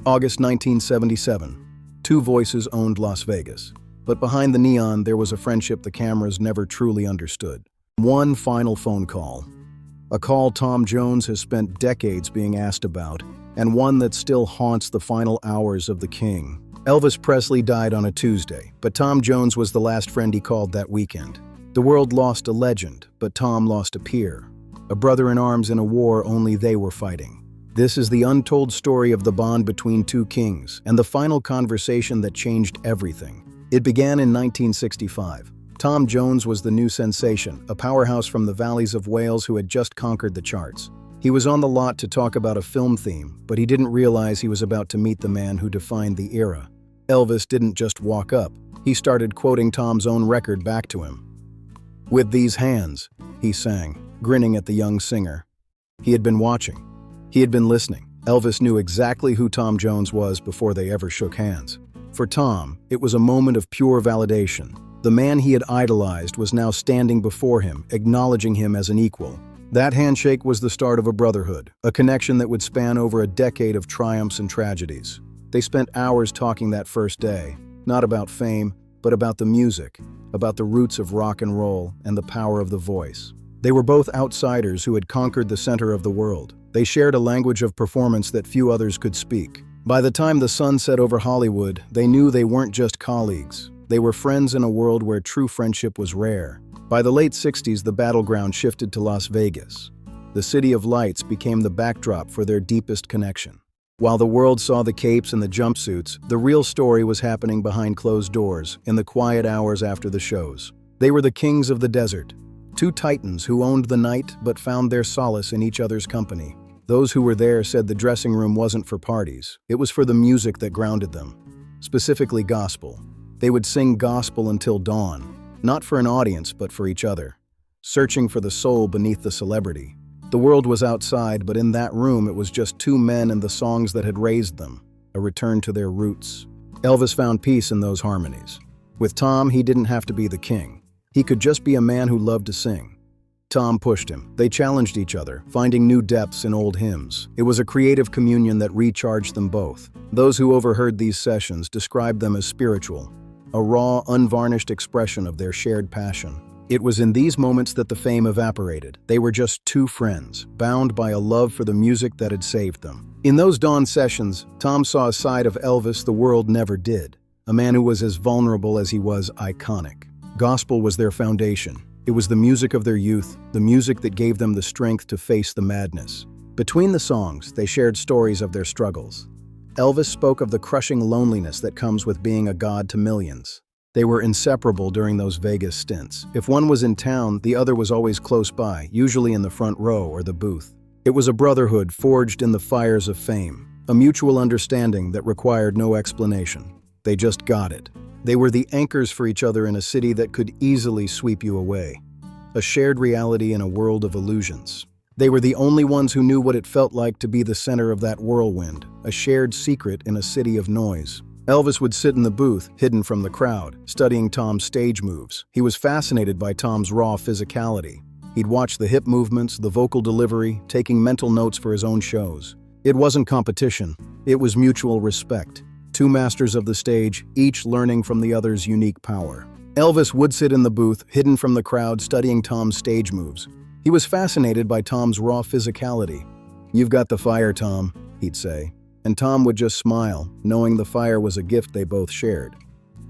August 1977. Two voices owned Las Vegas. But behind the neon, there was a friendship the cameras never truly understood. One final phone call. A call Tom Jones has spent decades being asked about, and one that still haunts the final hours of the king. Elvis Presley died on a Tuesday, but Tom Jones was the last friend he called that weekend. The world lost a legend, but Tom lost a peer. A brother in arms in a war only they were fighting. This is the untold story of the bond between two kings, and the final conversation that changed everything. It began in 1965. Tom Jones was the new sensation, a powerhouse from the valleys of Wales who had just conquered the charts. He was on the lot to talk about a film theme, but he didn't realize he was about to meet the man who defined the era. Elvis didn't just walk up. He started quoting Tom's own record back to him. "With these hands," he sang, grinning at the young singer. He had been watching. He had been listening. Elvis knew exactly who Tom Jones was before they ever shook hands. For Tom, it was a moment of pure validation. The man he had idolized was now standing before him, acknowledging him as an equal. That handshake was the start of a brotherhood, a connection that would span over a decade of triumphs and tragedies. They spent hours talking that first day, not about fame, but about the music, about the roots of rock and roll and the power of the voice. They were both outsiders who had conquered the center of the world. They shared a language of performance that few others could speak. By the time the sun set over Hollywood, they knew they weren't just colleagues. They were friends in a world where true friendship was rare. By the late 60s, the battleground shifted to Las Vegas. The City of Lights became the backdrop for their deepest connection. While the world saw the capes and the jumpsuits, the real story was happening behind closed doors, in the quiet hours after the shows. They were the kings of the desert. Two titans who owned the night but found their solace in each other's company. Those who were there said the dressing room wasn't for parties. It was for the music that grounded them, specifically gospel. They would sing gospel until dawn, not for an audience but for each other, searching for the soul beneath the celebrity. The world was outside, but in that room it was just two men and the songs that had raised them, a return to their roots. Elvis found peace in those harmonies. With Tom, he didn't have to be the king. He could just be a man who loved to sing. Tom pushed him. They challenged each other, finding new depths in old hymns. It was a creative communion that recharged them both. Those who overheard these sessions described them as spiritual, a raw, unvarnished expression of their shared passion. It was in these moments that the fame evaporated. They were just two friends, bound by a love for the music that had saved them. In those dawn sessions, Tom saw a side of Elvis the world never did, a man who was as vulnerable as he was iconic. Gospel was their foundation. It was the music of their youth, the music that gave them the strength to face the madness. Between the songs, they shared stories of their struggles. Elvis spoke of the crushing loneliness that comes with being a god to millions. They were inseparable during those Vegas stints. If one was in town, the other was always close by, usually in the front row or the booth. It was a brotherhood forged in the fires of fame, a mutual understanding that required no explanation. They just got it. They were the anchors for each other in a city that could easily sweep you away. A shared reality in a world of illusions. They were the only ones who knew what it felt like to be the center of that whirlwind, a shared secret in a city of noise. Elvis would sit in the booth, hidden from the crowd, studying Tom's stage moves. He was fascinated by Tom's raw physicality. He'd watch the hip movements, the vocal delivery, taking mental notes for his own shows. It wasn't competition. It was mutual respect. Two masters of the stage, each learning from the other's unique power. Elvis would sit in the booth, hidden from the crowd, studying Tom's stage moves. He was fascinated by Tom's raw physicality. "You've got the fire, Tom," he'd say. And Tom would just smile, knowing the fire was a gift they both shared.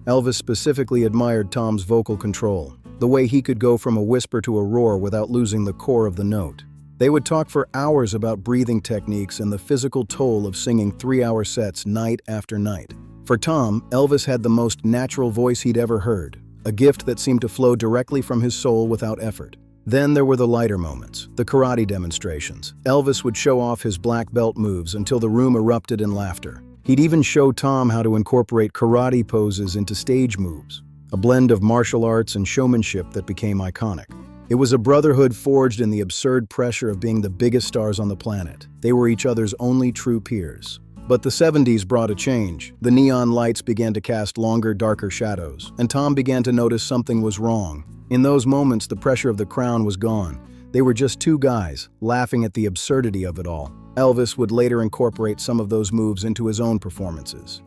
Elvis specifically admired Tom's vocal control, the way he could go from a whisper to a roar without losing the core of the note. They would talk for hours about breathing techniques and the physical toll of singing 3-hour sets night after night. For Tom, Elvis had the most natural voice he'd ever heard, a gift that seemed to flow directly from his soul without effort. Then there were the lighter moments, the karate demonstrations. Elvis would show off his black belt moves until the room erupted in laughter. He'd even show Tom how to incorporate karate poses into stage moves, a blend of martial arts and showmanship that became iconic. It was a brotherhood forged in the absurd pressure of being the biggest stars on the planet. They were each other's only true peers. But the 70s brought a change. The neon lights began to cast longer, darker shadows, and Tom began to notice something was wrong. In those moments, the pressure of the crown was gone. They were just two guys, laughing at the absurdity of it all. Elvis would later incorporate some of those moves into his own performances,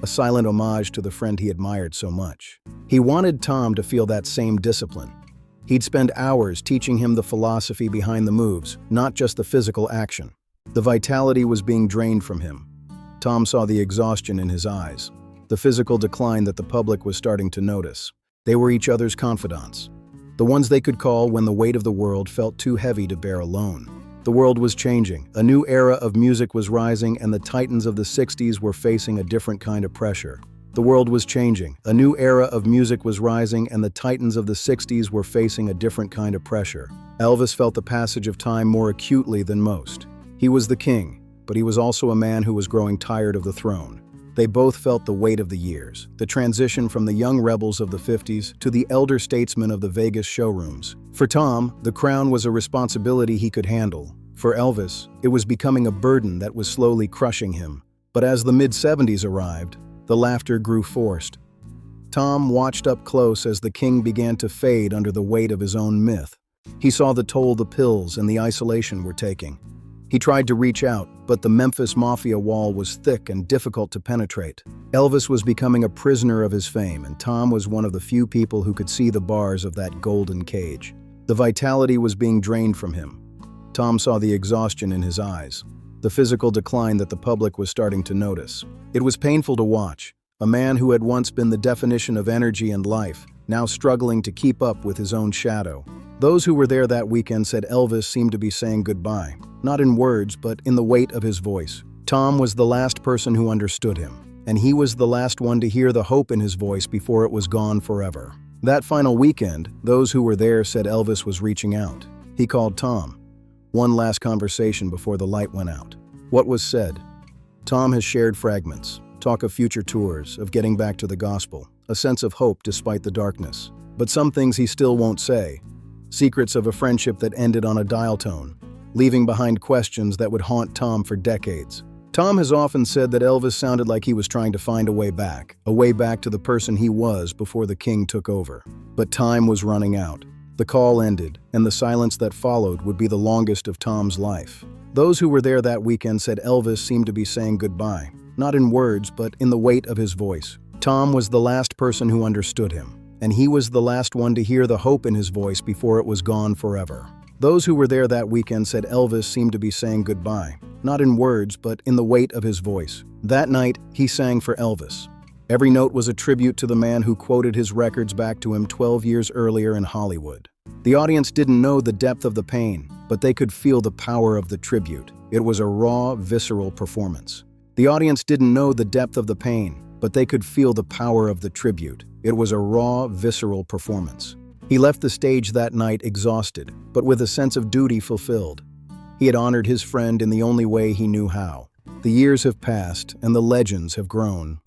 a silent homage to the friend he admired so much. He wanted Tom to feel that same discipline. He'd spend hours teaching him the philosophy behind the moves, not just the physical action. The vitality was being drained from him. Tom saw the exhaustion in his eyes, the physical decline that the public was starting to notice. They were each other's confidants, the ones they could call when the weight of the world felt too heavy to bear alone. The world was changing, a new era of music was rising, and the titans of the 60s were facing a different kind of pressure. The world was changing, a new era of music was rising, and the titans of the 60s were facing a different kind of pressure. Elvis felt the passage of time more acutely than most. He was the king, but he was also a man who was growing tired of the throne. They both felt the weight of the years, the transition from the young rebels of the 50s to the elder statesmen of the Vegas showrooms. For Tom, the crown was a responsibility he could handle. For Elvis, it was becoming a burden that was slowly crushing him. But as the mid-70s arrived, the laughter grew forced. Tom watched up close as the king began to fade under the weight of his own myth. He saw the toll the pills and the isolation were taking. He tried to reach out, but the Memphis Mafia wall was thick and difficult to penetrate. Elvis was becoming a prisoner of his fame, and Tom was one of the few people who could see the bars of that golden cage. The vitality was being drained from him. Tom saw the exhaustion in his eyes, the physical decline that the public was starting to notice. It was painful to watch. A man who had once been the definition of energy and life, now struggling to keep up with his own shadow. Those who were there that weekend said Elvis seemed to be saying goodbye, not in words, but in the weight of his voice. Tom was the last person who understood him, and he was the last one to hear the hope in his voice before it was gone forever. That final weekend, those who were there said Elvis was reaching out. He called Tom. One last conversation before the light went out. What was said? Tom has shared fragments, talk of future tours, of getting back to the gospel, a sense of hope despite the darkness. But some things he still won't say. Secrets of a friendship that ended on a dial tone, leaving behind questions that would haunt Tom for decades. Tom has often said that Elvis sounded like he was trying to find a way back to the person he was before the king took over. But time was running out. The call ended, and the silence that followed would be the longest of Tom's life. Those who were there that weekend said Elvis seemed to be saying goodbye, not in words, but in the weight of his voice. Tom was the last person who understood him, and he was the last one to hear the hope in his voice before it was gone forever. Those who were there that weekend said Elvis seemed to be saying goodbye, not in words, but in the weight of his voice. That night, he sang for Elvis. Every note was a tribute to the man who quoted his records back to him 12 years earlier in Hollywood. The audience didn't know the depth of the pain, but they could feel the power of the tribute. It was a raw, visceral performance. The audience didn't know the depth of the pain, but they could feel the power of the tribute. It was a raw, visceral performance. He left the stage that night exhausted, but with a sense of duty fulfilled. He had honored his friend in the only way he knew how. The years have passed, and the legends have grown.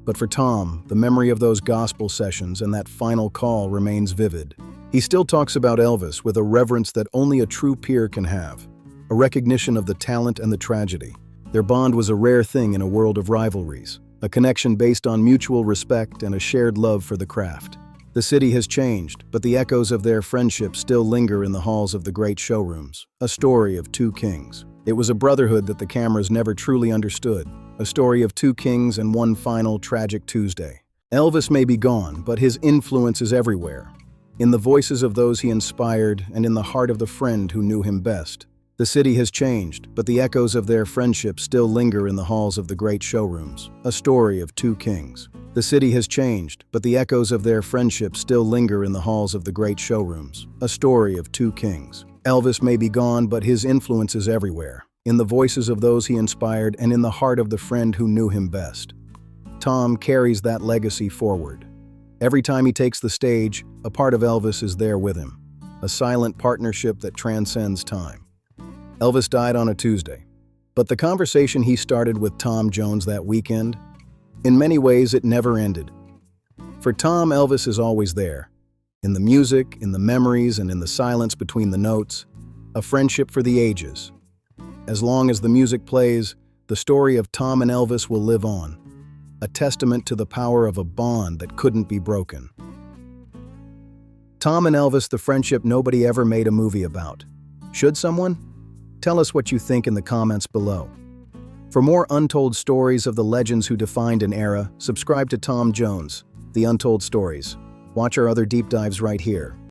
But for Tom, the memory of those gospel sessions and that final call remains vivid. He still talks about Elvis with a reverence that only a true peer can have, a recognition of the talent and the tragedy. Their bond was a rare thing in a world of rivalries, a connection based on mutual respect and a shared love for the craft. The city has changed, but the echoes of their friendship still linger in the halls of the great showrooms, a story of two kings. It was a brotherhood that the cameras never truly understood, a story of two kings and one final tragic Tuesday. Elvis may be gone, but his influence is everywhere, in the voices of those he inspired and in the heart of the friend who knew him best. The city has changed, but the echoes of their friendship still linger in the halls of the great showrooms, a story of two kings. The city has changed, but the echoes of their friendship still linger in the halls of the great showrooms, a story of two kings. Elvis may be gone, but his influence is everywhere, in the voices of those he inspired and in the heart of the friend who knew him best. Tom carries that legacy forward. Every time he takes the stage, a part of Elvis is there with him, a silent partnership that transcends time. Elvis died on a Tuesday, but the conversation he started with Tom Jones that weekend, in many ways it never ended. For Tom, Elvis is always there, in the music, in the memories, and in the silence between the notes, a friendship for the ages. As long as the music plays, the story of Tom and Elvis will live on, a testament to the power of a bond that couldn't be broken. Tom and Elvis, the friendship nobody ever made a movie about. Should someone? Tell us what you think in the comments below. For more untold stories of the legends who defined an era, subscribe to Tom Jones, The Untold Stories. Watch our other deep dives right here.